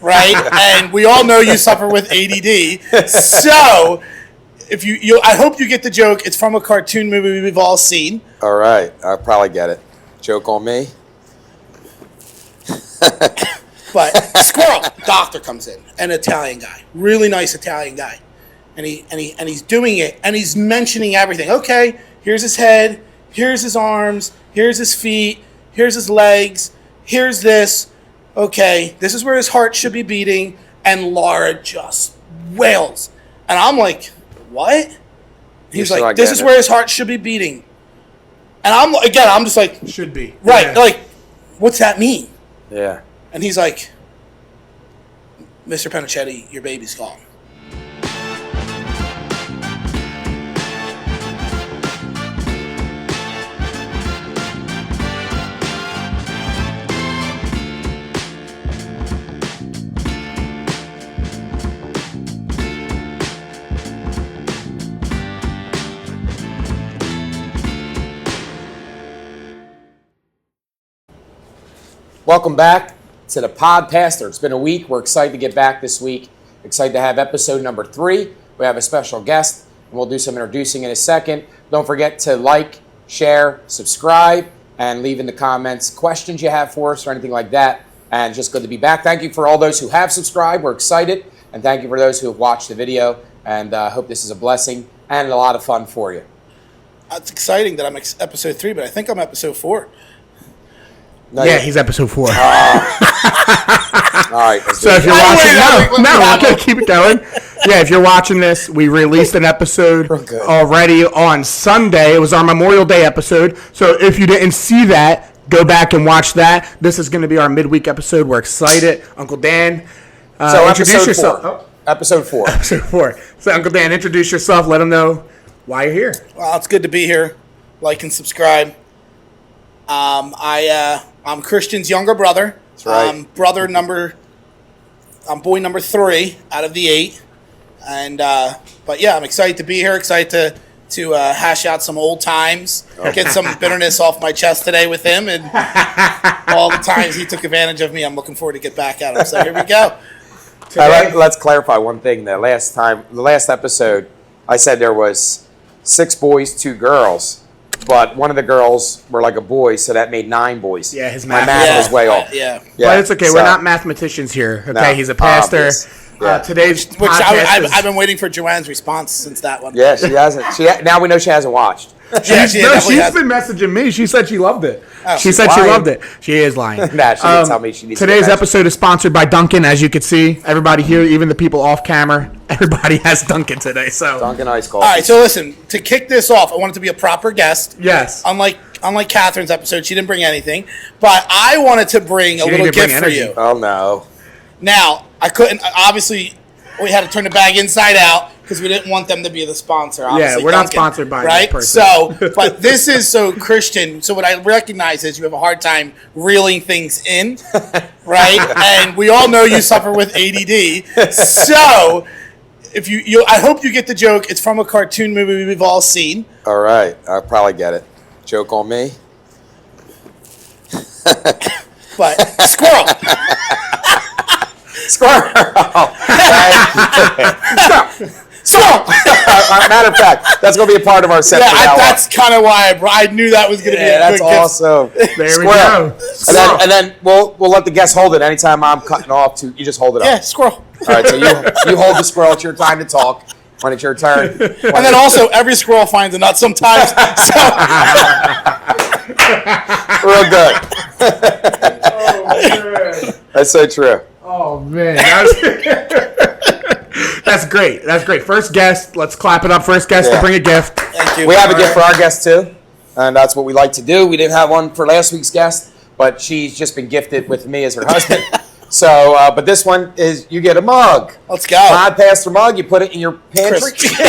right? And we all know you suffer with ADD. So if you I hope you get the joke. It's from a cartoon movie we've all seen. All right, I'll probably get it. Joke on me. But squirrel doctor comes in, an Italian guy, really nice Italian guy, and he's doing it, and he's mentioning everything. Okay, here's his head, here's his arms, here's his feet, here's his legs, here's this. Okay, this is where his heart should be beating, and Laura just wails, and I'm like, what? He's like, this is where his heart should be beating, and I'm just like, should be right, yeah. Like, what's that mean? Yeah. And he's like, Mr. Pennachietti, your baby's gone. Welcome back to the Podpastor. It's been a week. We're excited to get back this week. Excited to have episode number 3. We have a special guest, and we'll do some introducing in a second. Don't forget to like, share, subscribe, and leave in the comments questions you have for us or anything like that. And just good to be back. Thank you for all those who have subscribed. We're excited. And thank you for those who have watched the video. And hope this is a blessing and a lot of fun for you. It's exciting that I'm episode 3, but I think I'm episode 4. No, yeah, he's episode 4. All right. So if you're watching, we're going to keep it going. Yeah, if you're watching this, we released an episode already on Sunday. It was our Memorial Day episode. So if you didn't see that, go back and watch that. This is going to be our midweek episode. We're excited. Uncle Dan, introduce yourself. Oh. Episode 4. Episode 4. So Uncle Dan, introduce yourself. Let them know why you're here. Well, it's good to be here. Like and subscribe. I'm Christian's younger brother. That's right. I'm boy number 3 out of the 8, and but yeah, I'm excited to be here. Excited to hash out some old times, get some bitterness off my chest today with him, and all the times he took advantage of me. I'm looking forward to get back at him. So here we go. Let's clarify one thing. The last episode, I said there was 6 boys, 2 girls. But one of the girls were like a boy, so that made 9 boys. Yeah, his math was way off. Yeah. But it's okay. We're not mathematicians here. Okay, no, he's a pastor. Today's which I've been waiting for Joanne's response since that one. Yeah, she hasn't. Now we know she hasn't watched. She's been messaging me. She said she loved it. Oh, she said lying. She loved it. She is lying. Nah, she didn't tell me she needs Today's episode is sponsored by Dunkin', as you can see. Everybody here, even the people off camera, everybody has Dunkin' today. So Dunkin' Ice Coffee. All right, so listen, to kick this off, I want it to be a proper guest. Yes. Unlike Catherine's episode, she didn't bring anything. But I wanted to bring a little gift for you. Oh, no. Now, I couldn't, obviously, we had to turn the bag inside out because we didn't want them to be the sponsor. Yeah, we're not sponsored by right? That person. So, but this is so Christian. So what I recognize is you have a hard time reeling things in, right? And we all know you suffer with ADD. So if I hope you get the joke. It's from a cartoon movie we've all seen. All right, I'll probably get it. Joke on me. But squirrel. Squirrel. Squirrel. Matter of fact, that's going to be a part of our set. Yeah, that's kind of why I knew that was going to be a that's good awesome. There squirrel. We go. And then we'll let the guest hold it. Anytime I'm cutting off, you just hold it up. Yeah, squirrel. All right, so you hold the squirrel. It's your time to talk. When it's your turn. And then also, every squirrel finds a nut sometimes. So. Real good. That's so true. Oh, man. That's great. That's great. First guest. Let's clap it up. First guest to bring a gift. Thank you. We have a gift for our guest, too. And that's what we like to do. We didn't have one for last week's guest, but she's just been gifted with me as her husband. So, but this one is you get a mug. Let's go. Podpastor mug. You put it in your pantry. Chris,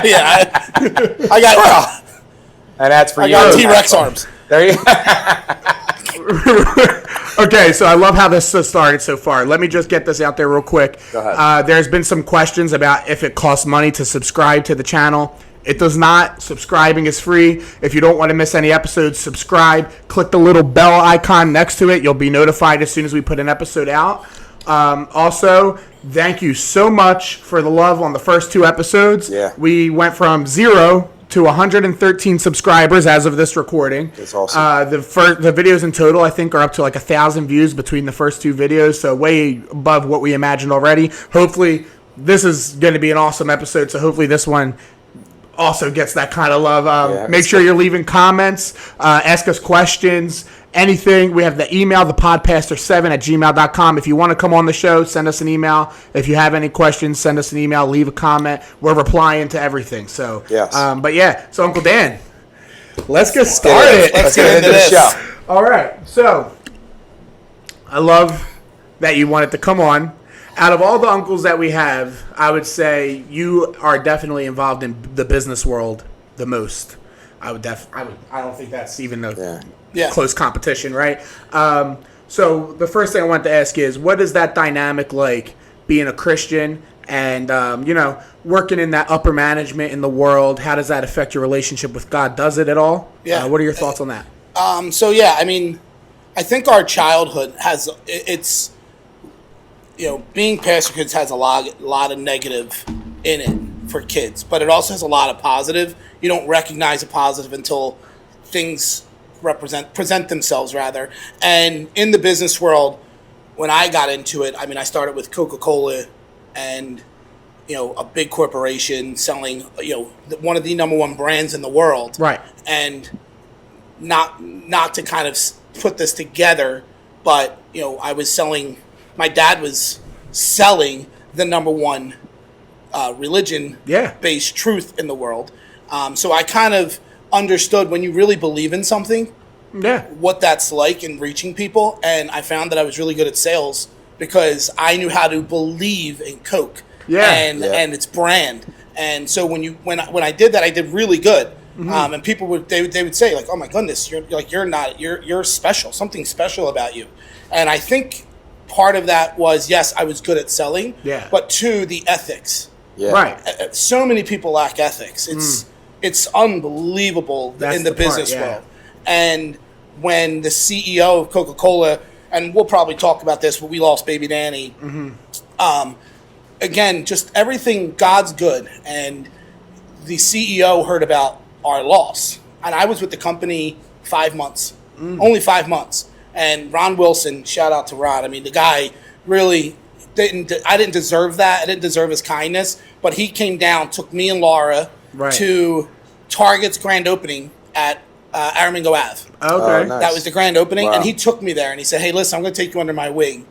yeah. I got. And that's for you. I got T-Rex arms. There you go. Okay, so I love how this has started so far. Let me just get this out there real quick. Go ahead. There's been some questions about if it costs money to subscribe to the channel. It does not. Subscribing is free. If you don't want to miss any episodes, subscribe. Click the little bell icon next to it. You'll be notified as soon as we put an episode out. Also, thank you so much for the love on the first 2 episodes. Yeah. We went from 0 to 113 subscribers as of this recording. That's awesome. The videos in total, I think, are up to like 1,000 views between the first 2 videos, so way above what we imagined already. Hopefully, this is going to be an awesome episode, so hopefully this one also gets that kind of love. Make sure you're leaving comments, ask us questions, anything. We have the email, thepodpastor7@gmail.com. If you want to come on the show, send us an email. If you have any questions, send us an email, leave a comment. We're replying to everything. So, yes. So Uncle Dan, let's get started. Let's get into this. show. All right. So, I love that you wanted to come on. Out of all the uncles that we have, I would say you are definitely involved in the business world the most. I don't think that's even a close competition, right? So the first thing I wanted to ask is, what is that dynamic like being a Christian and working in that upper management in the world? How does that affect your relationship with God? Does it at all? Yeah. What are your thoughts on that? I think our childhood being pastor kids has a lot of negative in it for kids, but it also has a lot of positive. You don't recognize a positive until things present themselves rather. And in the business world, when I got into it, I started with Coca-Cola and, a big corporation selling, one of the number one brands in the world. Right. And not to kind of put this together, but, I was selling. My dad was selling the number one religion-based truth in the world. So I kind of understood when you really believe in something, what that's like in reaching people. And I found that I was really good at sales because I knew how to believe in Coke and its brand. And so when I did that, I did really good. And people would say like, "Oh my goodness, you're special. Something special about you." And I think part of that was, yes, I was good at selling, but 2, the ethics. Yeah. Right. So many people lack ethics. It's unbelievable in the business world. And when the CEO of Coca-Cola, and we'll probably talk about this, but we lost Baby Danny. Again, just everything, God's good. And the CEO heard about our loss. And I was with the company 5 months, only 5 months. And Ron Wilson, shout out to Ron. The guy really I didn't deserve that. I didn't deserve his kindness. But he came down, took me and Laura to Target's grand opening at Aramingo Ave. Okay. Oh, nice. That was the grand opening. Wow. And he took me there and he said, "Hey, listen, I'm going to take you under my wing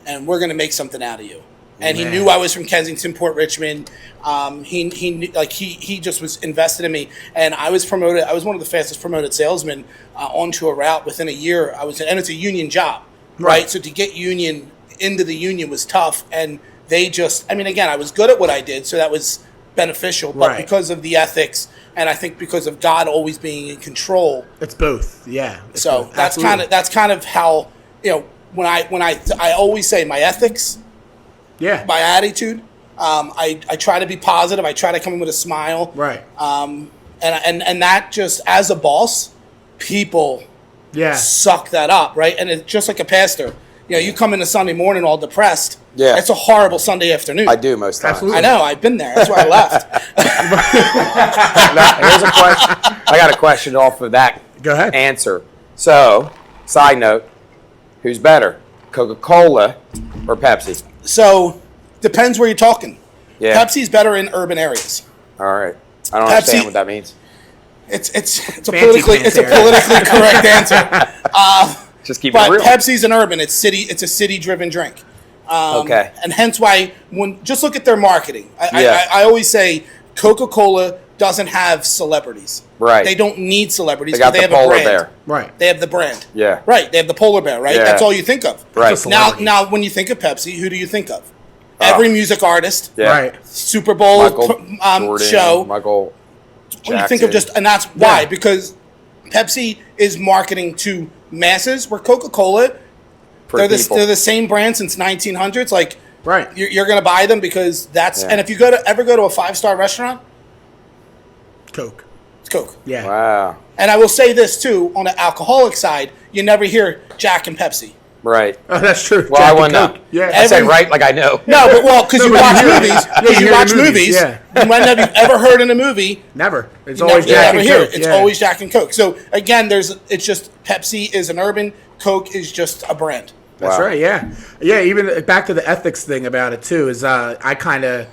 and we're going to make something out of you." And he knew I was from Kensington, Port Richmond. He just was invested in me, and I was promoted. I was one of the fastest promoted salesmen onto a route within a year. And it's a union job, right? So to get into the union was tough, and they just. Again, I was good at what I did, so that was beneficial. But because of the ethics, and I think because of God always being in control, it's both. Yeah. So both. that's kind of how when I always say my ethics. Yeah. My attitude. I try to be positive. I try to come in with a smile. Right. And that just, as a boss, people suck that up, right? And it's just like a pastor. You come in a Sunday morning all depressed. Yeah. It's a horrible Sunday afternoon. I do most times. Absolutely. I know. I've been there. That's why I left. Now, here's a question. I got a question off of that Go ahead. answer. So, side note, who's better, Coca-Cola or Pepsi? So, depends where you're talking. Yeah. Pepsi's better in urban areas. All right. I don't understand what that means. It's a politically correct answer. Just keep it But real. Pepsi's an urban. It's a city-driven drink. Okay. And hence why just look at their marketing. I always say Coca-Cola doesn't have celebrities. Right. They don't need celebrities. They got they the have polar a brand. bear. Right. They have the brand. Yeah. Right. They have the polar bear. Right. Yeah. That's all you think of. Right. Now, when you think of Pepsi, who do you think of? Every music artist. Yeah. Right. Super Bowl Michael Jordan, show. Michael Jackson. When you think of and that's why, because Pepsi is marketing to masses, where Coca-Cola, they're the same brand since 1900s. Like, right. You're going to buy them because that's, and if you ever go to a 5-star restaurant, Coke. it's Coke. Yeah. Wow. And I will say this too, on the alcoholic side, you never hear Jack and Pepsi. Right. Oh, that's true. Well, Jack I and wouldn't know. Coke. Yeah. I say right like I know. No, but because you but watch you hear it. movies. Yeah, Because you you hear watch the movies, movies. yeah. When have you ever heard in a movie? Never. It's You always Jack never and hear Coke. it. It's yeah. always Jack and Coke. So again, it's just Pepsi is an urban, Coke is just a brand. That's Wow. right. Yeah. Yeah. Even back to the ethics thing about it too is I kind of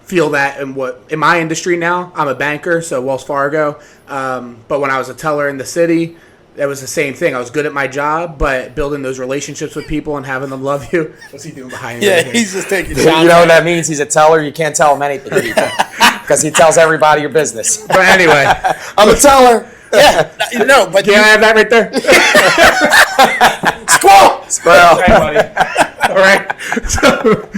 feel that in my industry now. I'm a banker, so Wells Fargo. But when I was a teller in the city, that was the same thing. I was good at my job, but building those relationships with people and having them love you. What's he doing behind me? Yeah, he's just taking You shots. know what that means? He's a teller. You can't tell him anything because he tells everybody your business. But anyway, I'm a teller. Yeah, no, but can I have that right there? squirrel. Squirrel. Hey, buddy. All right. So,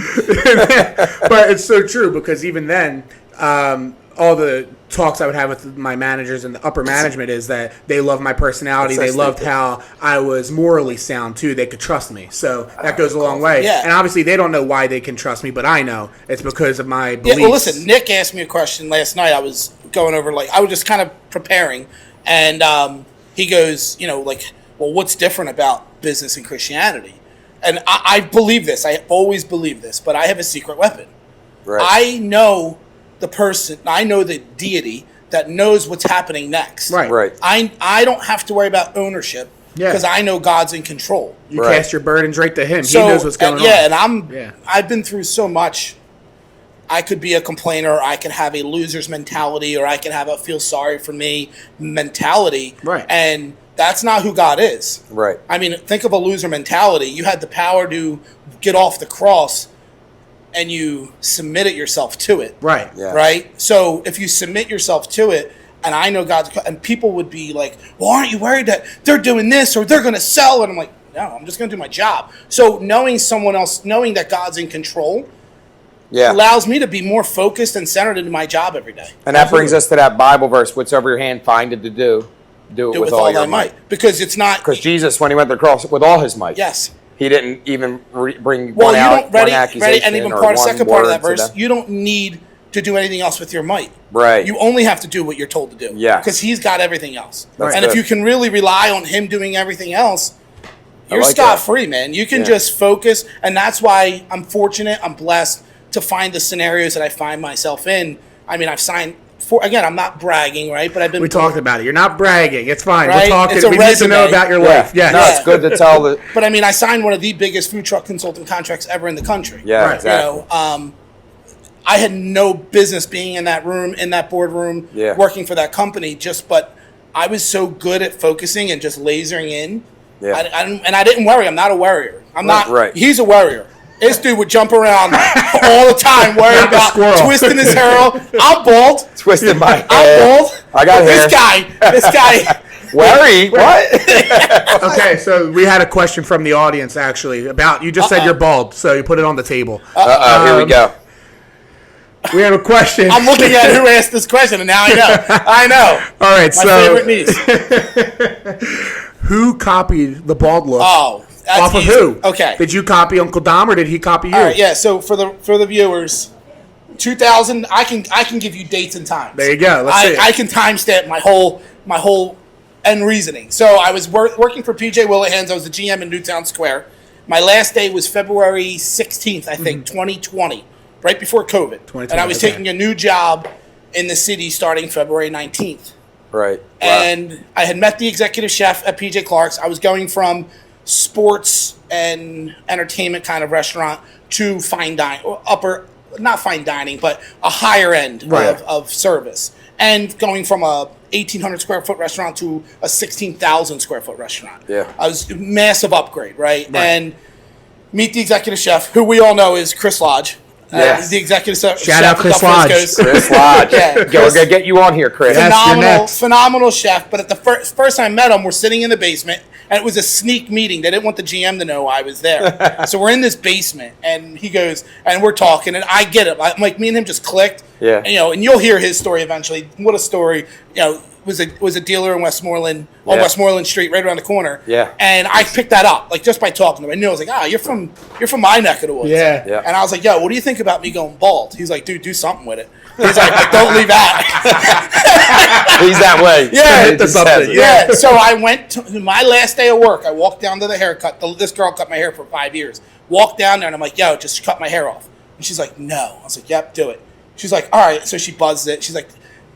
but it's so true because even then, all the talks I would have with my managers and the upper management is that they love my personality. They loved how I was morally sound too. They could trust me. So that goes a long way. Yeah. And obviously they don't know why they can trust me, but I know it's because of my beliefs. Yeah, well, listen, Nick asked me a question last night. I was going over, I was just kind of preparing, and he goes, well, what's different about business and Christianity? And I believe this. I always believe this, but I have a secret weapon. Right. I know the person, I know the deity that knows what's happening next. Right. Right. I don't have to worry about ownership because I know God's in control. You Right. cast your burdens right to him. So, he knows what's going on. Yeah, and I've been through so much. I could be a complainer, I could have a loser's mentality, or I could have a feel sorry for me mentality. Right. And that's not who God is. Right. I mean, think of a loser mentality. You had the power to get off the cross and you submitted yourself to it. Right. Yeah. Right? So if you submit yourself to it, and I know God's, and people would be like, well, aren't you worried that they're doing this or they're going to sell? And I'm like, no, I'm just going to do my job. So knowing someone else, knowing that God's in control, allows me to be more focused and centered in my job every day. And that brings us to that Bible verse, whatsoever your hand findeth to do it with all your thy might. Because it's not... Because Jesus, when he went to the cross, with all his might. Yes. He didn't even bring Well, one you out, don't, ready, one accusation and even or part, one second part of that word to verse, them. you don't need to do anything else with your might. Right. You only have to do what you're told to do. Yeah. Because he's got everything else. That's and good. if you can really rely on him doing everything else, you're like scot-free, man. You can Yeah. just focus, and that's why I'm fortunate, I'm blessed to find the scenarios that I find myself in. I mean, I've signed again, I'm not bragging, right? But I've been... We talked about it. You're not bragging. It's fine. Right? We're talking. It's a We need to know resume. about your life. Yeah. No, it's good to tell the... But I mean, I signed one of the biggest food truck consulting contracts ever in the country. Yeah, Right. exactly. You know, I had no business being in that room, in that boardroom, working for that company. But I was so good at focusing and just lasering in. Yeah. I didn't worry. I'm not a worrier. I'm not. Right. He's a worrier. This dude would jump around all the time, worried about twisting his hair out. I'm bald. Twisting my hair. I'm bald. I got hair. This guy. Worry? What? Okay, so we had a question from the audience actually about you just said you're bald, so you put it on the table. Here we go. We have a question. I'm looking at who asked this question, and now I know. I know. All right, My favorite niece. Who copied the bald look? Oh, that's off of easy. who? Okay. Did you copy Uncle Dom or did he copy you? All right, yeah. So for the viewers, 2000. I can give you dates and times. There you go. Let's see it. I can timestamp my whole end reasoning. So I was working for PJ Willihan's. I was the GM in Newtown Square. My last day was February 16th, I think, 2020, right before COVID. And I was taking a new job in the city starting February 19th. Right. And I had met the executive chef at PJ Clark's. I was going from sports and entertainment kind of restaurant to fine dining, or not fine dining, but a higher end of service. And going from a 1,800 square foot restaurant to a 16,000 square foot restaurant. Yeah. I was a massive upgrade, right? And meet the executive chef, who we all know is Chris Lodge. Yes. The executive chef. Shout out Chris Lodge. Chris Lodge. Yeah, We're going to get you on here, Chris. Phenomenal chef. But at the first time I met him, we're sitting in the basement, and it was a sneak meeting. They didn't want the GM to know I was there. So we're in this basement, and he goes, and we're talking, and I get it. I'm like, me and him just clicked. Yeah. And, and you'll hear his story eventually. What a story. was a dealer in Westmoreland on Yeah. Westmoreland Street, right around the corner. Yeah. And I picked that up, like just by talking to him. I knew I was like, you're from my neck of the woods. Yeah. Yeah. And I was like, yo, what do you think about me going bald? He's like, dude, do something with it. He's like don't leave out. He's that way. Yeah. He just says it. Yeah. So I went to my last day of work. I walked down to the haircut. This girl cut my hair for 5 years. Walked down there and I'm like, yo, just cut my hair off. And she's like, no. I was like, yep, do it. She's like, all right. So she buzzed it. She's like,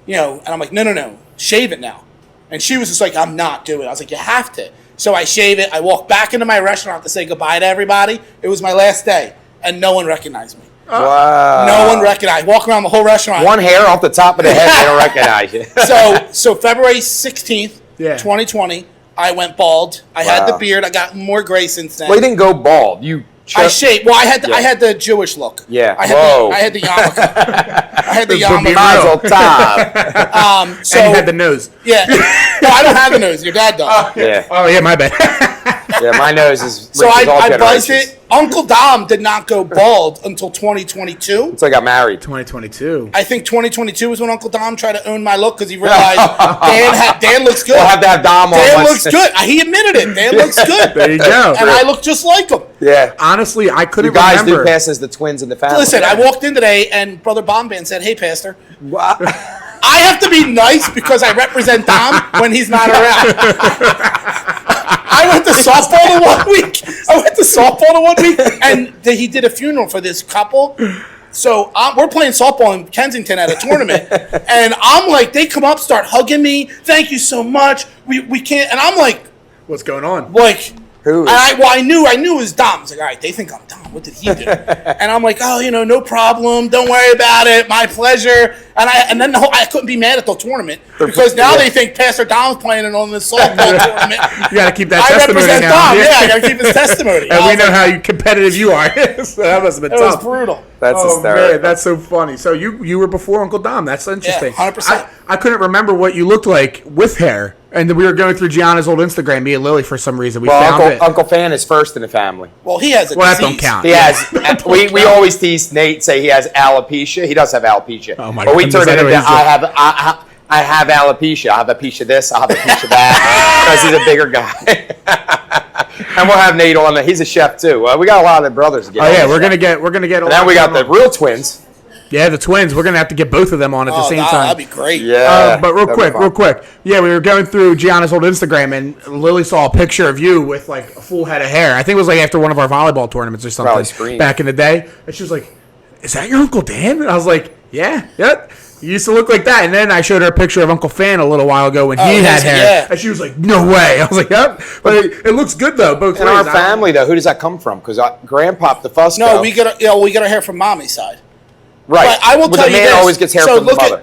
and I'm like, no, shave it now. And she was just like, I'm not doing it. I was like, you have to. So I shave it. I walk back into my restaurant to say goodbye to everybody. It was my last day, and no one recognized me. Wow. No one recognized. Walk around the whole restaurant. One hair off the top of the head, they don't recognize you. So February 16th, 2020, I went bald. I had the beard. I got more gray since then. Well, you didn't go bald. I shaved. Well, I had the Jewish look. Yeah. I had the yarmulke. I had the yarmulke. Mazel tov. So And you had the nose. yeah. No, I don't have the nose. Your dad does. Yeah. Oh, yeah, my bad. Yeah, my nose is. So reaches all I buzzed generations. it. Uncle Dom did not go bald until 2022. Until I got married. 2022. I think 2022 was when Uncle Dom tried to own my look because he realized Dan looks good. We'll have to have Dom on. Dan once. looks good. He admitted it. Dan looks good. There you go. And I look just like him. Yeah. Honestly, I couldn't You guys remember. do pass as the twins in the family. Listen, I walked in today and Brother Bomban said, "Hey, Pastor, Wow. I have to be nice because I represent Dom when he's not around." I went to softball the 1 week. And he did a funeral for this couple. So we're playing softball in Kensington at a tournament, and I'm like, they come up, start hugging me. Thank you so much. We can't, and I'm like, What's going on? Who is? I knew it was Dom. I was like, all right, they think I'm Dom. What did he do? And I'm like, oh, no problem. Don't worry about it. My pleasure. And then I couldn't be mad at the tournament because now they think Pastor Dom's playing it on this softball tournament. You got to keep that I testimony represent now. Dom. Yeah, I got to keep his testimony. And we know how competitive you are. So that must have been It was tough. brutal. That's Oh hysterical. man, that's so funny. So you were before Uncle Dom. That's interesting. 100%. I couldn't remember what you looked like with hair. And we were going through Gianna's old Instagram, me and Lily, for some reason. We found it. Uncle Fan is first in the family. Well, he has a Well, disease. that don't count. He has. We always tease Nate, say he has alopecia. He does have alopecia. Oh, my But we goodness, turn it I know into he's I have alopecia. I have a piece of this. I have a piece of that. Because he's a bigger guy. And we'll have Nate on. He's a chef too. We got a lot of brothers to get. Oh yeah, on we're this gonna show. get. And then we got the real twins. Yeah, the twins. We're gonna have to get both of them on at the same time. That'd be great. Yeah. But real that'd be quick. fun. Yeah, we were going through Gianna's old Instagram, and Lily saw a picture of you with like a full head of hair. I think it was like after one of our volleyball tournaments or Probably something screamed. back in the day. And she was like, "Is that your Uncle Dan?" And I was like, "Yeah, yep." You used to look like that. And then I showed her a picture of Uncle Fan a little while ago when he had hair. yeah. And she was like, "No way." I was like, "Yep." But it looks good though. Both In ways. our family, though, who does that come from? Because Grandpop, the Fusco. No, we get our hair from Mommy's side. right. But I will But tell the you man this. always gets hair from the mother.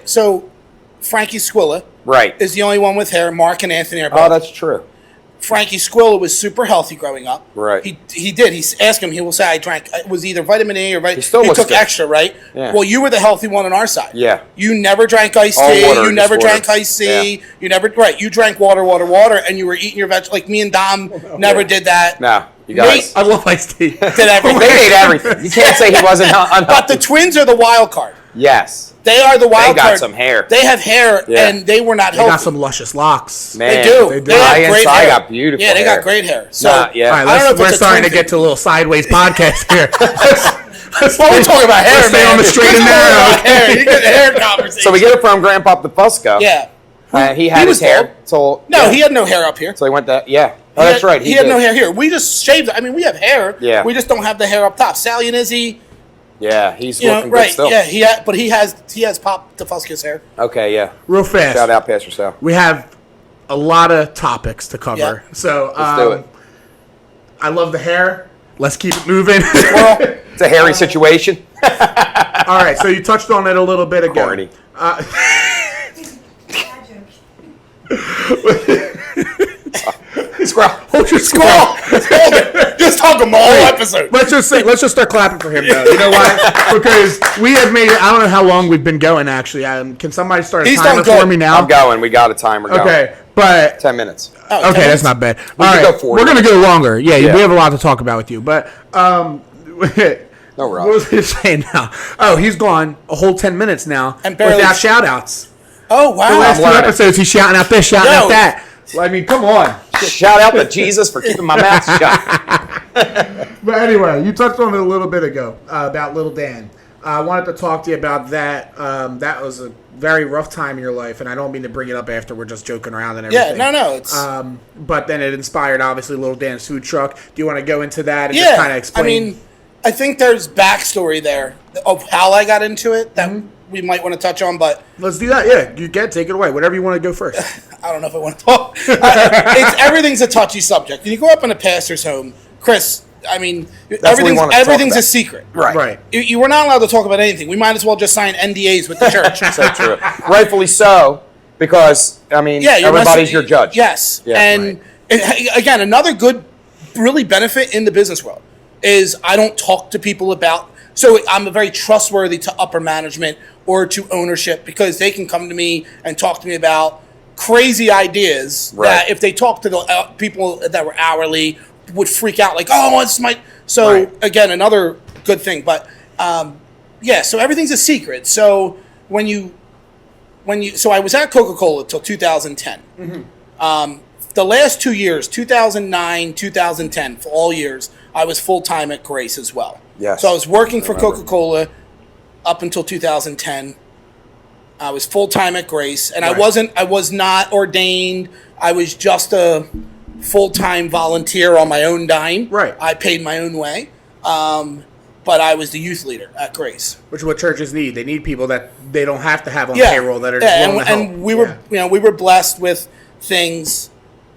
So Frankie Squilla Right. is the only one with hair. Mark and Anthony are Oh, both. that's true. Frankie Squilla was super healthy growing up. Right. He did. Ask him. He will say, I drank. It was either vitamin E or He still looks took good. extra, right? Yeah. Well, you were the healthy one on our side. Yeah. You never drank iced All tea. water, You just never water. drank iced tea. Yeah. You never. Right. You drank water, and you were eating your vegetables. Like me and Dom never did that. No, you guys. I love iced tea. Did everything. They ate everything. You can't say he wasn't unhealthy. But the twins are the wild card. Yes. They are the wild They got card. some hair. They have hair, Yeah. and they were not They healthy. got some luscious locks. Man, They do. They do. They My have great inside hair. got beautiful Yeah, they hair. got great hair. So Nah, yeah. All right, I don't know if we're it's a starting to twin get to a little sideways podcast here. Well, we're talking about hair, Let's stay man. on the straight and We're talking narrow. about hair. You get the hair conversation. So we get it from Grandpop the Fusco. Yeah. He had was his hair. bald. So No, he had no hair up here. So he went that. Yeah. Oh, that's right. He had did. no hair here. We just shaved it. I mean, we have hair. Yeah. We just don't have the hair up top. Sally and Izzy, Yeah, he's you know, looking good right? still. Yeah, but he has Pop DeFusca's hair. Okay, yeah. Real fast. Shout out Pastor Sal. We have a lot of topics to cover. Yeah. So Let's do it. I love the hair. Let's keep it moving. Well, It's a hairy situation. All right, so you touched on it a little bit ago. Corny. squirrel. Hold your Squirrel. Hold it. Just talk him the whole episode. Let's just start clapping for him though. You know why? Because we have made. I don't know how long we've been going. Actually, can somebody start a He's timer done good. for me now? I'm going. We got a timer going. Okay, but 10 minutes. Oh, okay, that's not bad. All can right, go 40. we're gonna go longer. Yeah, Yeah. we have a lot to talk about with you. But No what rush. was he saying now? Oh, he's gone a whole 10 minutes now And barely- without shout outs. Oh, wow. The last two learning. episodes, he's shouting out this, shouting out that. Well, I mean, come on. Shout out to Jesus for keeping my mouth shut. But anyway, you touched on it a little bit ago about little Dan. I wanted to talk to you about that. That was a very rough time in your life, and I don't mean to bring it up after we're just joking around and everything. Yeah, no. It's but then it inspired, obviously, Little Dan's food truck. Do you want to go into that and just kind of explain? I mean, I think there's backstory there of how I got into it that we might want to touch on, but let's do that. Yeah, you can take it away. Whatever you want to go first. I don't know if I want to talk. Everything's a touchy subject. When you grow up in a pastor's home, Chris, I mean, everything's a secret. Right. You were not allowed to talk about anything. We might as well just sign NDAs with the church. So true. Rightfully so, because, I mean, everybody's your judge. Yes. Yeah, and again, another good, really benefit in the business world is I don't talk to people about, so I'm very trustworthy to upper management or to ownership because they can come to me and talk to me about crazy ideas that if they talk to the people that were hourly would freak out like, oh, it's my... So, again, another good thing. But, so everything's a secret. So, so I was at Coca-Cola until 2010. The last 2 years, 2009, 2010, for all years, I was full-time at Grace as well. Yes. So I was working for Coca-Cola up until 2010. I was full-time at Grace, and I was not ordained. I was just a full-time volunteer on my own dime. Right. I paid my own way. But I was the youth leader at Grace. Which is what churches need. They need people that they don't have to have on payroll that are just willing to help. And we were, we were blessed with things.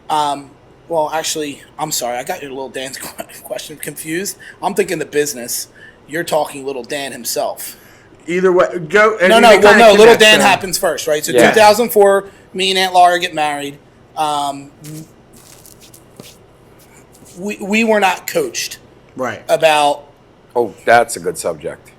Well, actually, I'm sorry. I got your Little Dan's question confused. I'm thinking the business. You're talking Little Dan himself. Either way, go. No. Little Dan happens first, right? So 2004, me and Aunt Laura get married. We were not coached, about. Oh, that's a good subject.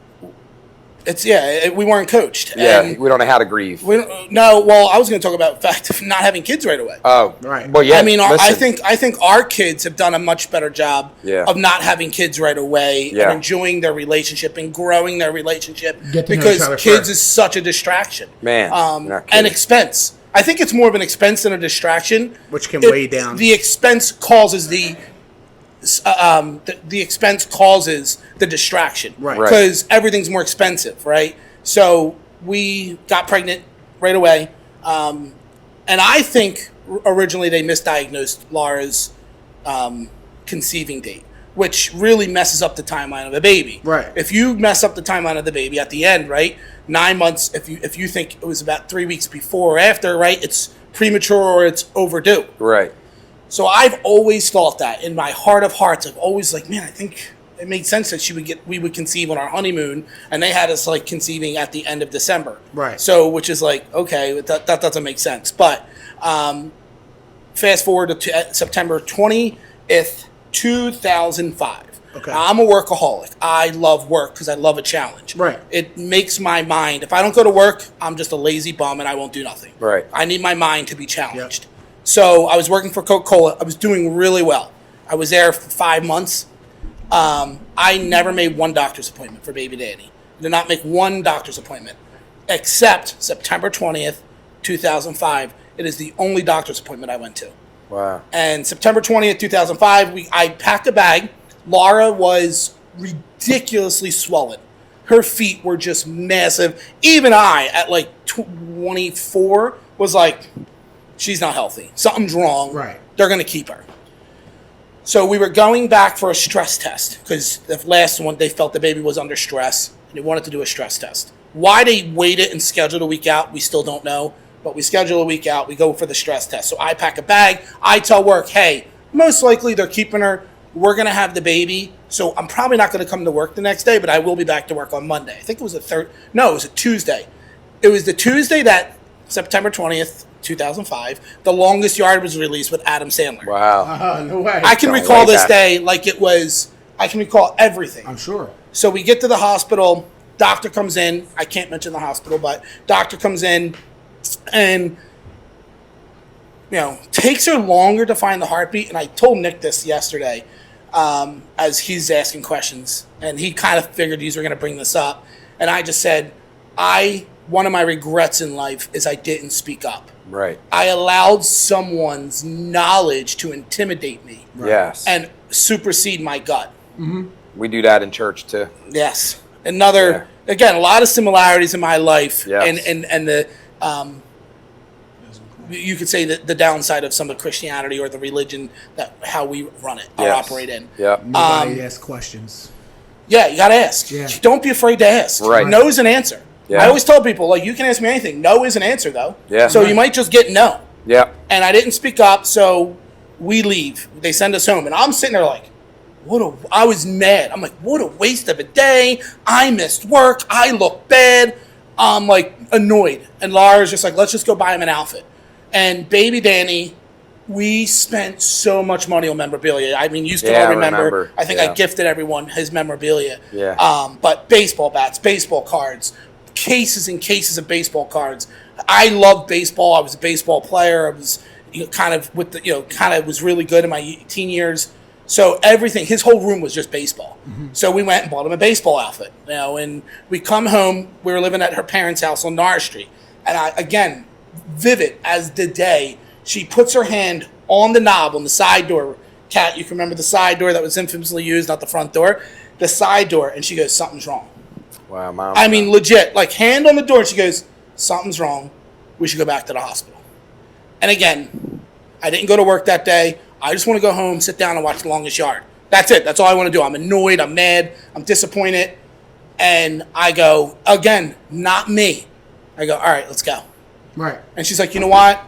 We weren't coached. Yeah, and we don't know how to grieve. I was going to talk about the fact of not having kids right away. Oh, right. Well, yeah. I mean, I think our kids have done a much better job of not having kids right away and enjoying their relationship and growing their relationship because kids is such a distraction, man, and expense. I think it's more of an expense than a distraction, which can weigh down. The expense causes the expense causes the distraction, because everything's more expensive, right? So we got pregnant right away, and I think originally they misdiagnosed Laura's conceiving date, which really messes up the timeline of the baby. Right. If you mess up the timeline of the baby at the end, right? 9 months. If you think it was about 3 weeks before or after, right? It's premature or it's overdue. Right. So I've always thought that in my heart of hearts. I've always I think it made sense that we would conceive on our honeymoon, and they had us conceiving at the end of December. Right. So, which is okay, that doesn't make sense. But fast forward to September 20th, 2005. Okay. I'm a workaholic. I love work because I love a challenge. Right. It makes my mind. If I don't go to work, I'm just a lazy bum and I won't do nothing. Right. I need my mind to be challenged. Yep. So I was working for Coca-Cola. I was doing really well. I was there for 5 months. I never made one doctor's appointment for baby Danny. I did not make one doctor's appointment, except September 20th, 2005. It is the only doctor's appointment I went to. Wow. And September 20th, 2005, I packed a bag. Laura was ridiculously swollen. Her feet were just massive. Even I, at 24, was she's not healthy. Something's wrong. Right. They're going to keep her. So we were going back for a stress test because the last one, they felt the baby was under stress and they wanted to do a stress test. Why they waited and scheduled a week out, we still don't know. But we schedule a week out. We go for the stress test. So I pack a bag. I tell work, hey, most likely they're keeping her. We're going to have the baby. So I'm probably not going to come to work the next day, but I will be back to work on Monday. I think it was it was a Tuesday. It was the Tuesday that September 20th, 2005, the longest yard was released with Adam Sandler. Wow. No way. I can recall this day like it was, I can recall everything. I'm sure. So we get to the hospital, doctor comes in, I can't mention the hospital, but doctor comes in and, takes her longer to find the heartbeat. And I told Nick this yesterday as he's asking questions, and he kind of figured these were going to bring this up. And I just said, I one of my regrets in life is I didn't speak up. Right. I allowed someone's knowledge to intimidate me. Right. Yes. And supersede my gut. Mm-hmm. We do that in church too. Yes. Again, a lot of similarities in my life. Yes. And the, you could say that the downside of some of Christianity or the religion, that how we run it, or operate in. Yeah. Nobody asks questions. Yeah, you got to ask. Yeah. Don't be afraid to ask. Right. No is an answer. Yeah. I always tell people, like, you can ask me anything. No is an answer, though. Yeah. So you might just get no. Yeah. And I didn't speak up, so we leave. They send us home. And I'm sitting there like, I was mad. I'm like, what a waste of a day. I missed work. I look bad. I'm like annoyed. And Laura's just like, let's just go buy him an outfit. And baby Danny, we spent so much money on memorabilia. I mean, you still all remember. I think I gifted everyone his memorabilia. Yeah. But baseball bats, baseball cards, cases and cases of baseball cards. I loved baseball. I was a baseball player. I was kind of was really good in my teen years. So everything, his whole room was just baseball. Mm-hmm. So we went and bought him a baseball outfit. And we come home. We were living at her parents' house on Norris Street. And again, vivid as the day, she puts her hand on the knob on the side door. Kat, you can remember the side door that was infamously used, not the front door. The side door, and she goes, something's wrong. Wow, Mom. I mean, legit, like hand on the door, and she goes, something's wrong. We should go back to the hospital. And again, I didn't go to work that day. I just want to go home, sit down, and watch The Longest Yard. That's it. That's all I want to do. I'm annoyed. I'm mad. I'm disappointed. And I go, again, not me. I go, all right, let's go. Right. And she's like, you know what?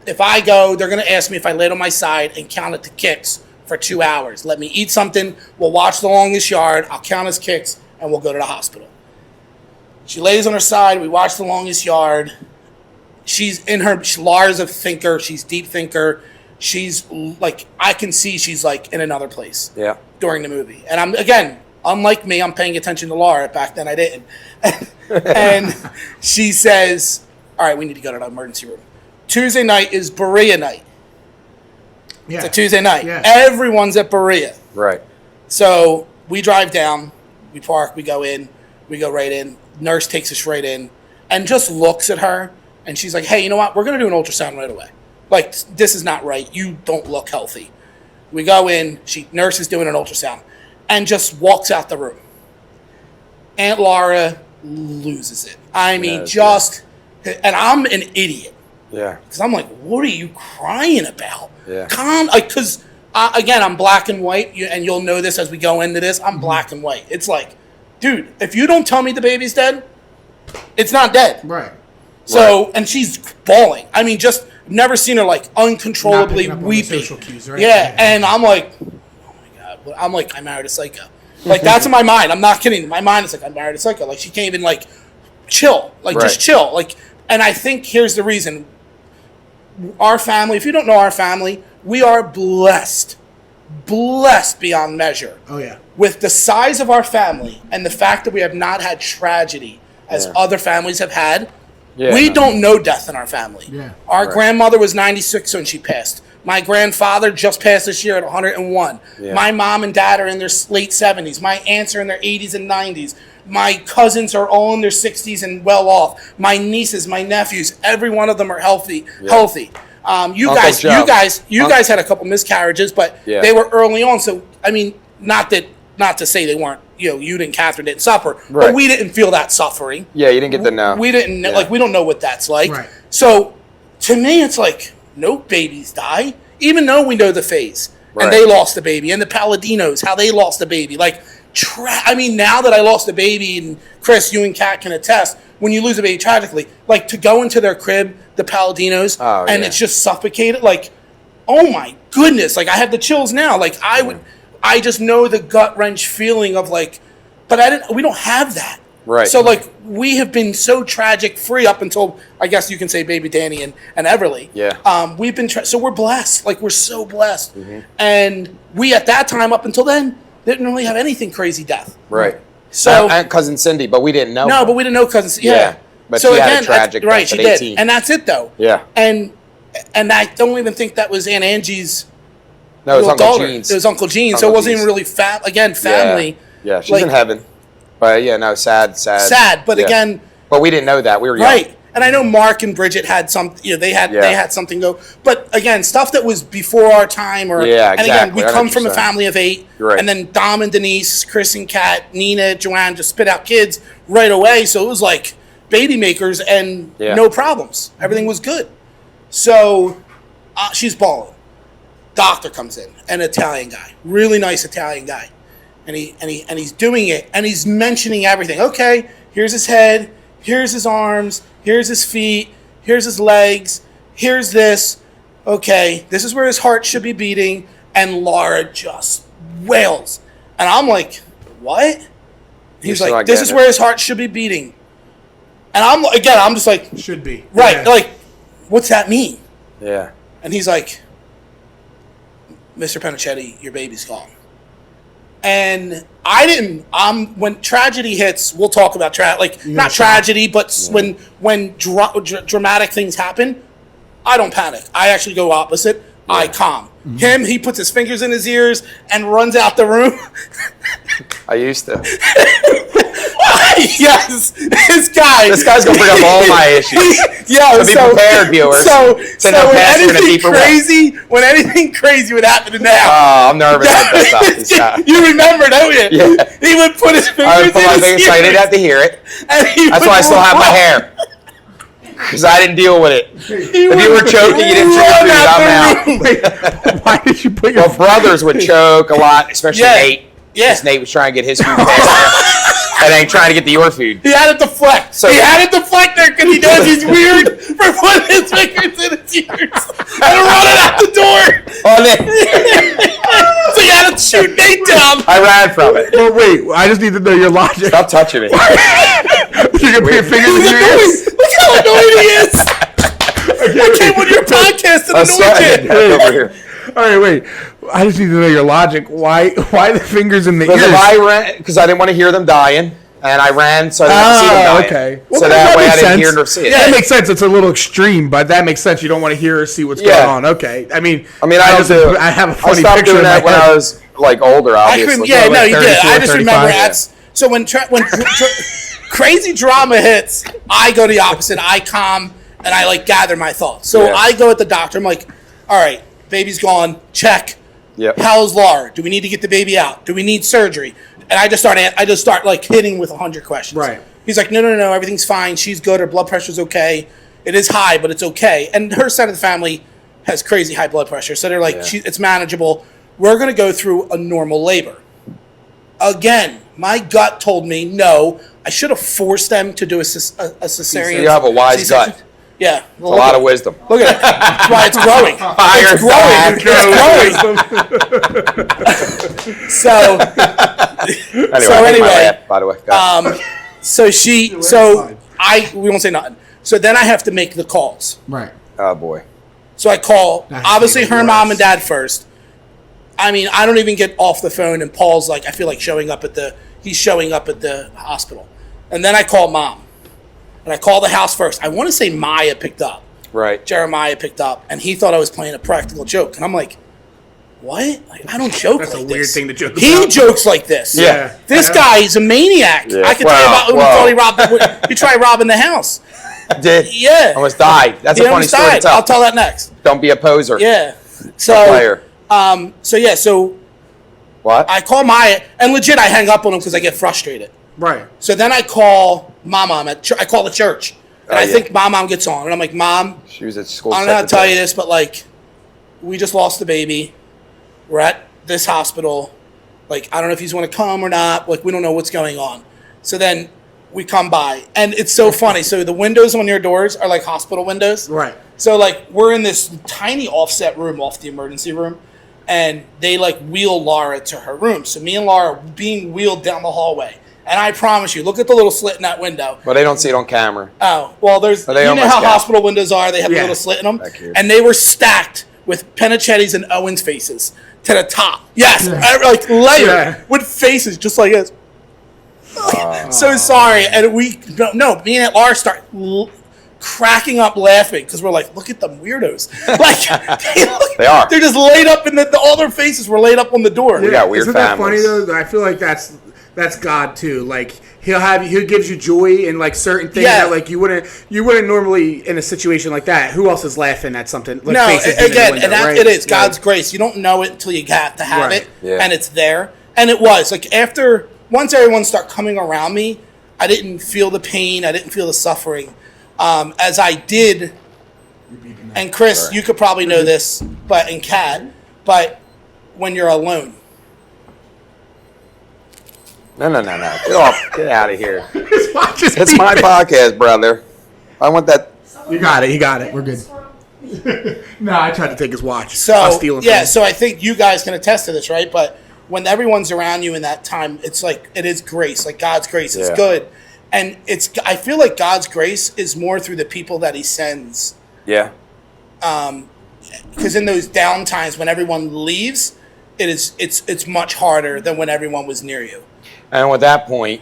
If I go, they're going to ask me if I laid on my side and counted the kicks for 2 hours. Let me eat something. We'll watch The Longest Yard. I'll count his kicks, and we'll go to the hospital. She lays on her side. We watch The Longest Yard. Laura's a thinker. She's deep thinker. She's like, I can see she's like in another place. Yeah. During the movie. And unlike me, I'm paying attention to Laura. Back then I didn't. And she says, all right, we need to go to the emergency room. Tuesday night is Berea night. Yeah. It's a Tuesday night. Yeah. Everyone's at Berea. Right. So we drive down, we park, we go in, we go right in. Nurse takes us right in and just looks at her. And she's like, hey, you know what? We're going to do an ultrasound right away. Like, this is not right. You don't look healthy. We go in. Nurse is doing an ultrasound and just walks out the room. Aunt Laura loses it. I mean, and I'm an idiot. Yeah. Because I'm like, what are you crying about? Yeah. Because, again, I'm black and white, and you'll know this as we go into this. I'm black and white. It's like, dude, if you don't tell me the baby's dead, it's not dead. Right. So, and she's bawling. I mean, just never seen her like uncontrollably weeping. Cues, right? Yeah, and I'm like, oh my God. I'm like, I married a psycho. Like, that's in my mind. I'm not kidding. My mind is like, I married a psycho. Like, she can't even like chill. Like, just chill. Like, and I think here's the reason. Our family, if you don't know our family, we are blessed beyond measure. Oh, yeah. With the size of our family and the fact that we have not had tragedy as other families have had. Yeah, we don't know death in our family. Yeah. Our grandmother was 96 when she passed. My grandfather just passed this year at 101. Yeah. My mom and dad are in their late 70s. My aunts are in their 80s and 90s. My cousins are all in their 60s and well off. My nieces, my nephews, every one of them are healthy. Yeah. You guys had a couple miscarriages, but they were early on. So I mean, not to say they weren't. You and Catherine didn't suffer, but we didn't feel that suffering. Yeah, you didn't get the know. We didn't like. We don't know what that's like. Right. So to me, it's like no babies die, even though we know the phase and they lost the baby, and the Palladinos how they lost the baby. Like, I mean, now that I lost the baby, and Chris, you and Kat can attest, when you lose a baby tragically, like to go into their crib, the Palladinos, and it's just suffocated. Like, oh my goodness! Like I have the chills now. Like I just know the gut wrench feeling of like, but we don't have that. Right. So like we have been so tragic free up until I guess you can say baby Danny and Everly. Yeah. We've been so we're blessed. Like we're so blessed. Mm-hmm. And we at that time up until then didn't really have anything crazy death. Right. So and cousin Cindy, but we didn't know. No, but we didn't know cousin. Yeah. But so she again, had a tragic death right, she at 18. did. And that's it though. Yeah. And I don't even think that was Aunt Angie's. No, it was Uncle daughter. Gene's. It was Uncle Gene, so it wasn't even really family. Yeah, she's like, in heaven. But yeah, no, sad. Sad, but again, But we didn't know that. We were young. Right. And I know Mark and Bridget had some, they had something go. But again, stuff that was before our time. And again, we come from a family of 8. Right. And then Dom and Denise, Chris and Kat, Nina, Joanne just spit out kids right away. So it was like baby makers and no problems. Everything was good. So she's bawling. Doctor comes in, an Italian guy, really nice Italian guy. And he's doing it, and he's mentioning everything. Okay, here's his head, here's his arms, here's his feet, here's his legs, here's this. Okay, this is where his heart should be beating. And Laura just wails. And I'm like, what? He's like, this is where his heart should be beating. And I'm just like, should be. Right, like, what's that mean? Yeah. And he's like, Mr. Pennachietti, your baby's gone. And when tragedy hits, we'll talk about not tragedy, but when dramatic things happen, I don't panic. I actually go opposite. Yeah. I calm. Mm-hmm. He puts his fingers in his ears and runs out the room. I used to. Yes, this guy's gonna bring up all my issues. Be prepared, viewers. When anything crazy would happen in the house. Oh, I'm nervous about this stuff. You remember, don't you? Yeah. He would put his fingers in his ears. I didn't have to hear it. That's why I still have my hair. Because I didn't deal with it. If you were choking, you didn't choke food, I'm out. Why did you put your... Well, brothers would choke a lot, especially Nate. Yeah. Because Nate was trying to get his food faster. And then trying to get your food. He had it deflect. He had it deflect there because he knows he's weird for putting his fingers in his ears and running out the door. So he had to shoot Nate down. I ran from it. Well, wait. I just need to know your logic. Stop touching me. You're going to put your fingers in your ears? Look how annoying he is. I came on your podcast and annoyed you. Over here. All right, wait. I just need to know your logic. Why the fingers in the ears? Because I didn't want to hear them dying, and I ran so I didn't see them dying. Okay. Well, so that way I didn't hear nor see it. Yeah, that makes sense. It's a little extreme, but that makes sense. You don't want to hear or see what's going on. Okay. I have a funny stopped picture doing that when I was older, obviously. You did. I just remember so when crazy drama hits, I go the opposite. I calm and I gather my thoughts. So I go at the doctor. I'm like, all right, baby's gone. Check. Yep. How's Laura? Do we need to get the baby out? Do we need surgery? And I just start hitting with 100 questions. Right. He's like, no, everything's fine. She's good. Her blood pressure's okay. It is high, but it's okay. And her side of the family has crazy high blood pressure, so they're like, it's manageable. We're gonna go through a normal labor. Again, my gut told me no. I should have forced them to do a cesarean. You have a wise gut. Yeah. Well, a lot of wisdom. Look at it. That's why it's growing. It's growing. So anyway, by the way. We won't say nothing. So then I have to make the calls. Right. Oh boy. So I call obviously her mom and dad first. I mean, I don't even get off the phone and Paul's like, I feel like he's showing up at the hospital. And then I call mom. And I call the house first. I want to say Maya picked up. Right. Jeremiah picked up, and he thought I was playing a practical joke. And I'm like, what? I don't joke like this. That's a weird thing to joke about. He jokes like this. Yeah. This guy is a maniac. Yeah. I can tell you about when he thought he tried robbing the house. Did? Yeah. Almost died. That's a funny story to tell. I'll tell that next. Don't be a poser. Yeah. So what? I call Maya, and legit I hang up on him because I get frustrated. Right. So then I call my mom. I call the church. And I think my mom gets on. And I'm like, Mom, she was at school. I don't know how to tell you this, but we just lost the baby. We're at this hospital. I don't know if he's going to come or not. We don't know what's going on. So then we come by. And it's so funny. So the windows on your doors are like hospital windows. Right. So we're in this tiny offset room off the emergency room. And they wheel Laura to her room. So me and Laura are being wheeled down the hallway. And I promise you, look at the little slit in that window. But they don't see it on camera. Oh, well, you know how hospital windows are. They have a little slit in them. And they were stacked with Pennachetti's and Owen's faces to the top. Yes, layered with faces just like this. So sorry. And me and Laura start cracking up laughing because we're like, look at them weirdos. They are. They're just laid up in all their faces were laid up on the door. We got weird Isn't families. that funny though? I feel like that's that's God too. Like he gives you joy in like certain things that like you wouldn't normally in a situation like that. Who else is laughing at something? Like no, again, window, and that, right? it is God's grace. You don't know it until you have to have it, and it's there. And it was like once everyone started coming around me, I didn't feel the pain. I didn't feel the suffering as I did. And Chris, you could probably know this, but but when you're alone. No. Get off. Get out of here. It's my podcast, brother. I want that. You got it. We're good. No, I tried to take his watch. So I think you guys can attest to this, right? But when everyone's around you in that time, it's like it is grace. Like God's grace is good, and I feel like God's grace is more through the people that He sends. Yeah. Because in those down times when everyone leaves, it's much harder than when everyone was near you. And with that point,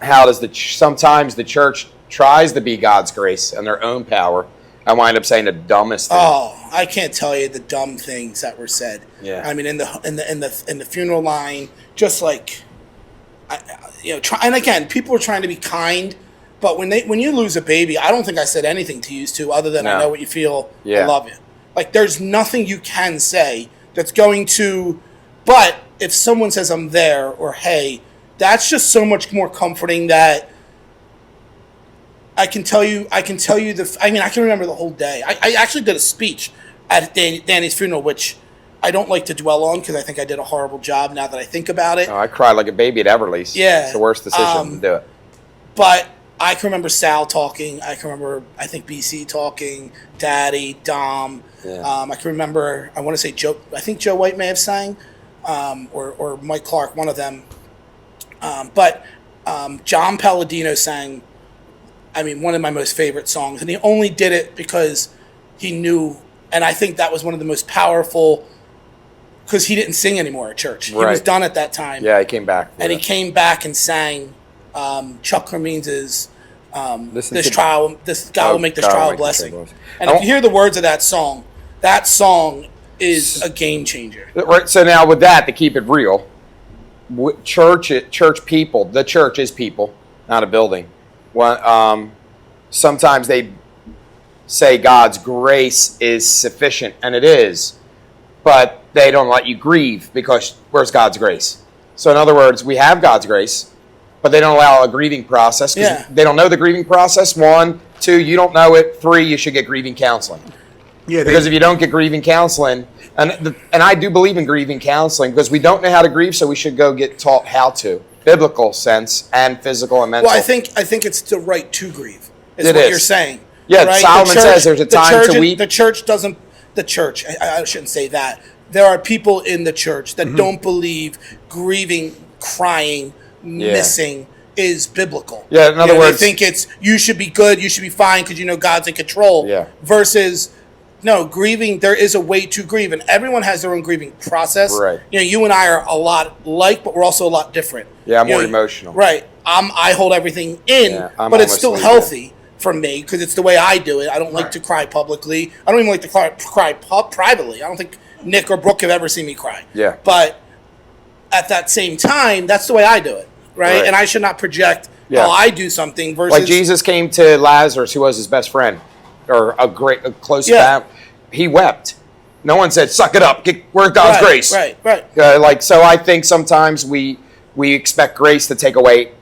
how does sometimes the church tries to be God's grace and their own power, and wind up saying the dumbest thing. Oh, I can't tell you the dumb things that were said. Yeah. I mean, in the funeral line, just like, and again, people were trying to be kind, but when you lose a baby, I don't think I said anything to you two other than I know what you feel. Yeah. I love you. Like, there's nothing you can say that's going to. But if someone says I'm there or hey, that's just so much more comforting that I can tell you I can remember the whole day. I actually did a speech at Danny's funeral, which I don't like to dwell on because I think I did a horrible job now that I think about it. Oh, I cried like a baby at Everly's. Yeah. It's the worst decision to do it. But I can remember Sal talking. I can remember, I think, BC talking, Daddy, Dom. Yeah. I can remember, I want to say Joe, I think Joe White may have sang, or Mike Clark, one of them. But John Palladino sang, one of my most favorite songs. And he only did it because he knew, and I think that was one of the most powerful, because he didn't sing anymore at church. Right. He was done at that time. Yeah, he came back. And he came back and sang Chuck Cremine's this God will make this trial a blessing. And if you hear the words of that song is a game changer. Right. So now with that, to keep it real, church people, the church is people, not a building. Sometimes they say God's grace is sufficient, and it is, but they don't let you grieve because where's God's grace? So in other words, we have God's grace, but they don't allow a grieving process because they don't know the grieving process. 1, 2, you don't know it. 3, you should get grieving counseling. Yeah, because if you don't get grieving counseling, and I do believe in grieving counseling because we don't know how to grieve, so we should go get taught how to, biblical sense and physical and mental. Well, I think it's the right to grieve. Is what you're saying. Yeah, right? Solomon says there's a time to weep. The church doesn't. The church. I shouldn't say that. There are people in the church that don't believe grieving, crying, missing is biblical. Yeah, in other words, they think it's you should be good, you should be fine because God's in control. Yeah. Versus, no, grieving. There is a way to grieve, and everyone has their own grieving process. Right. You and I are a lot alike, but we're also a lot different. Yeah, I'm more emotional. Right. I hold everything in, but it's still healthy for me because it's the way I do it. I don't like to cry publicly. I don't even like to cry privately. I don't think Nick or Brooke have ever seen me cry. Yeah. But at that same time, that's the way I do it, right? And I should not project how I do something versus... Like Jesus came to Lazarus, who was his best friend, or a close family. He wept. No one said, suck it up, where's God's grace? Right. So I think sometimes we expect grace to take away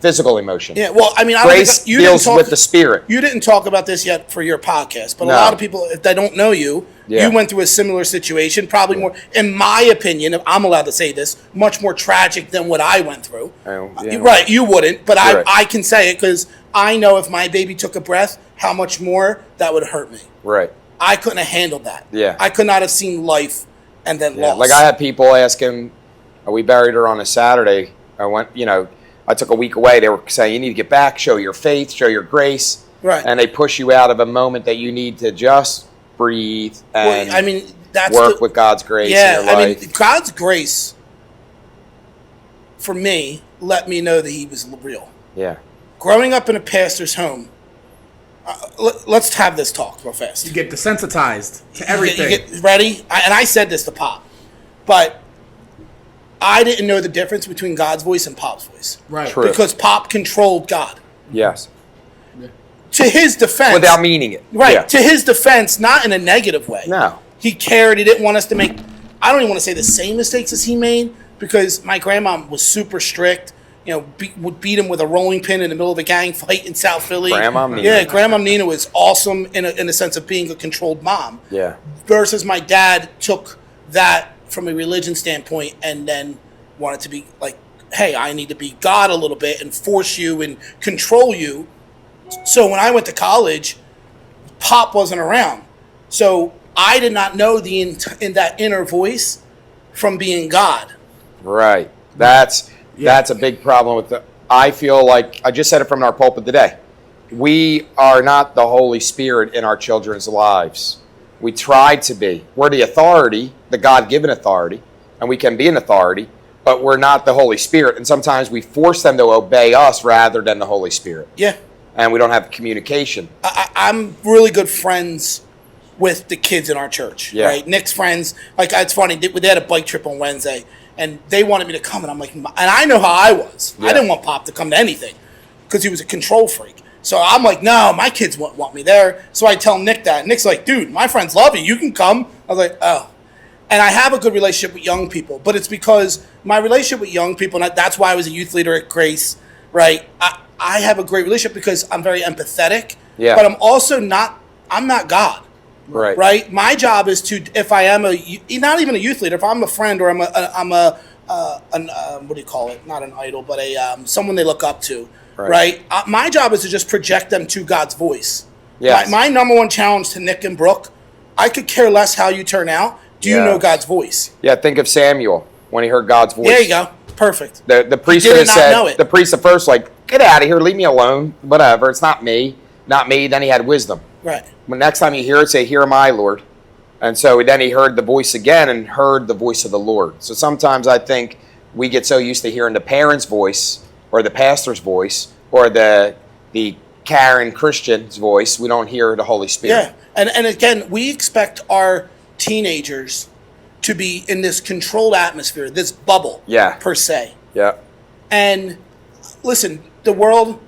physical emotion. Yeah, well, grace deals with the spirit. You didn't talk about this yet for your podcast, but a lot of people, if they don't know you, you went through a similar situation, probably more, in my opinion, if I'm allowed to say this, much more tragic than what I went through. Right, you wouldn't, but I can say it because I know if my baby took a breath, how much more that would hurt me. Right. I couldn't have handled that. Yeah. I could not have seen life and then lost. Like I had people asking, we buried her on a Saturday. I took a week away. They were saying, you need to get back, show your faith, show your grace. Right. And they push you out of a moment that you need to just breathe and that's work with God's grace in your life. God's grace, for me, let me know that He was real. Yeah. Growing up in a pastor's home, let's have this talk real fast. You get desensitized to everything. You get ready? And I said this to Pop, but I didn't know the difference between God's voice and Pop's voice. Right. True. Because Pop controlled God. Yes. To his defense. Without meaning it. Right. Yeah. To his defense, not in a negative way. No. He cared. He didn't want us to make, I don't even want to say the same mistakes as he made, because my grandma was super strict. You know, would beat him with a rolling pin in the middle of a gang fight in South Philly. Grandma Nina. Yeah, Grandma Nina was awesome in the sense of being a controlled mom. Yeah. Versus my dad took that from a religion standpoint and then wanted to be like, hey, I need to be God a little bit and force you and control you. So when I went to college, Pop wasn't around. So I did not know in that inner voice from being God. Right. That's a big problem with I feel like, I just said it from our pulpit today. We are not the Holy Spirit in our children's lives. We try to be. We're the authority, the God-given authority, and we can be an authority, but we're not the Holy Spirit. And sometimes we force them to obey us rather than the Holy Spirit. Yeah. And we don't have communication. I'm really good friends with the kids in our church. Yeah. Right. Nick's friends. Like, it's funny. They had a bike trip on Wednesday, and they wanted me to come, and I'm like, and I know how I was. Yeah. I didn't want Pop to come to anything because he was a control freak. So I'm like, no, my kids won't want me there. So I tell Nick that. Nick's like, dude, my friends love you. You can come. I was like, oh. And I have a good relationship with young people, but it's because my relationship with young people, and that's why I was a youth leader at Grace, right? I have a great relationship because I'm very empathetic, Yeah. but I'm not God. Right. Right. My job is to, if I am not even a youth leader, if I'm a friend or I'm a what do you call it? Not an idol, but someone they look up to. Right. My job is to just project them to God's voice. Yes. My number one challenge to Nick and Brooke, I could care less how you turn out. Do you know God's voice? Yeah. Think of Samuel when he heard God's voice. There you go. Perfect. The priest He could did have not know said, it. the priest at first, like, get out of here, leave me alone, whatever. It's not me. Then he had wisdom. Right. When next time you hear it, say, here am I, Lord. And so then he heard the voice again and heard the voice of the Lord. So sometimes I think we get so used to hearing the parent's voice or the pastor's voice or the Karen Christian's voice. We don't hear the Holy Spirit. Yeah. And again, we expect our teenagers to be in this controlled atmosphere, this bubble, per se. Yeah. And listen, the world,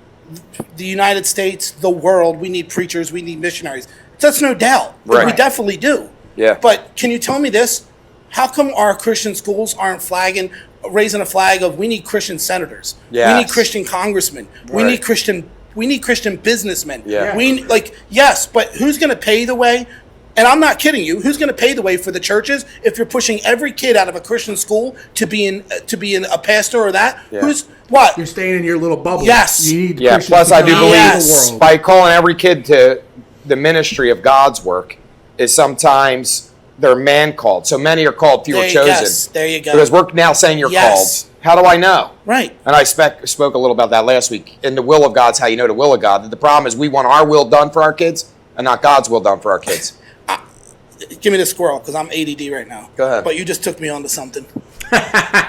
the United States, the world, we need preachers, we need missionaries. That's no doubt. Right. We definitely do. Yeah. But can you tell me this? How come our Christian schools aren't raising a flag of we need Christian senators? Yes. We need Christian congressmen. We need Christian businessmen. Yeah. Yes, but who's going to pay the way? And I'm not kidding you. Who's going to pay the way for the churches if you're pushing every kid out of a Christian school to be in a pastor or that? Yeah. Who's what? You're staying in your little bubble. Yes. You need Yeah. Christians Plus, to I do go believe out into the world. by calling every kid to the ministry of God's work is sometimes they're man called. So many are called, few are chosen. Yes, there you go. Because we're now saying you're Yes. called. How do I know? Right. And I spoke a little about that last week. In the will of God's how you know the will of God. The problem is we want our will done for our kids and not God's will done for our kids. Give me the squirrel because I'm ADD right now. Go ahead. But you just took me onto something.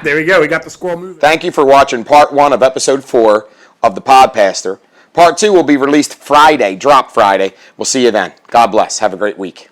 There we go. We got the squirrel moving. Thank you for watching part 1 of episode 4 of the Podpastor. Part 2 will be released Friday, drop Friday. We'll see you then. God bless. Have a great week.